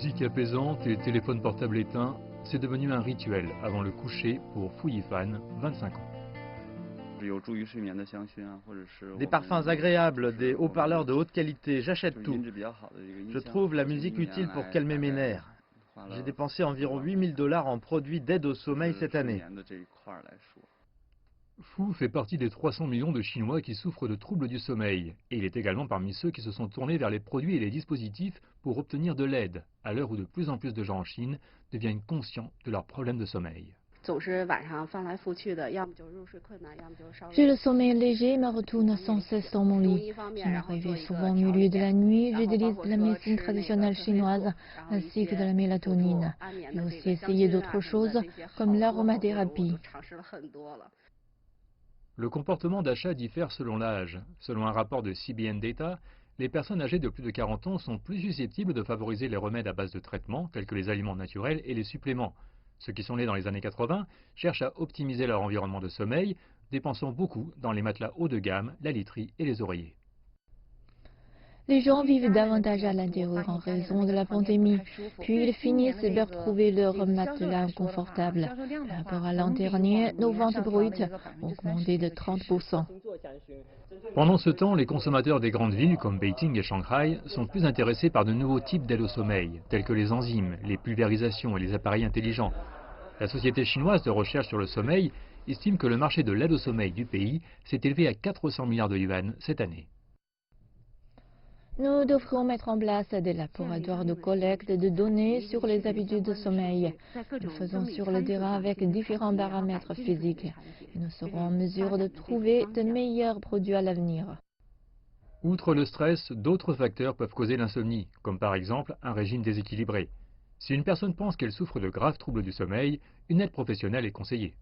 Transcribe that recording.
Musique apaisante et téléphone portable éteint, c'est devenu un rituel avant le coucher pour Fu Yifan, 25 ans. Des parfums agréables, des haut-parleurs de haute qualité, j'achète tout. Je trouve la musique utile pour calmer mes nerfs. J'ai dépensé environ 8 000 $ en produits d'aide au sommeil cette année. Fu fait partie des 300 millions de Chinois qui souffrent de troubles du sommeil. Et il est également parmi ceux qui se sont tournés vers les produits et les dispositifs pour obtenir de l'aide, à l'heure où de plus en plus de gens en Chine deviennent conscients de leurs problèmes de sommeil. J'ai le sommeil léger et me retourne sans cesse dans mon lit. Je me réveille souvent au milieu de la nuit. J'utilise de la médecine traditionnelle chinoise ainsi que de la mélatonine. J'ai aussi essayé d'autres choses comme l'aromathérapie. Le comportement d'achat diffère selon l'âge. Selon un rapport de CBN Data, les personnes âgées de plus de 40 ans sont plus susceptibles de favoriser les remèdes à base de traitement, tels que les aliments naturels et les suppléments. Ceux qui sont nés dans les années 80 cherchent à optimiser leur environnement de sommeil, dépensant beaucoup dans les matelas haut de gamme, la literie et les oreillers. Les gens vivent davantage à l'intérieur en raison de la pandémie, puis ils finissent par trouver leur matelas inconfortable. Par rapport à l'an dernier, nos ventes brutes ont augmenté de 30%. Pendant ce temps, les consommateurs des grandes villes comme Beijing et Shanghai sont plus intéressés par de nouveaux types d'aide au sommeil, tels que les enzymes, les pulvérisations et les appareils intelligents. La société chinoise de recherche sur le sommeil estime que le marché de l'aide au sommeil du pays s'est élevé à 400 milliards de yuan cette année. Nous devrions mettre en place des laboratoires de collecte de données sur les habitudes de sommeil. Nous faisons sur le terrain avec différents paramètres physiques et nous serons en mesure de trouver de meilleurs produits à l'avenir. Outre le stress, d'autres facteurs peuvent causer l'insomnie, comme par exemple un régime déséquilibré. Si une personne pense qu'elle souffre de graves troubles du sommeil, une aide professionnelle est conseillée.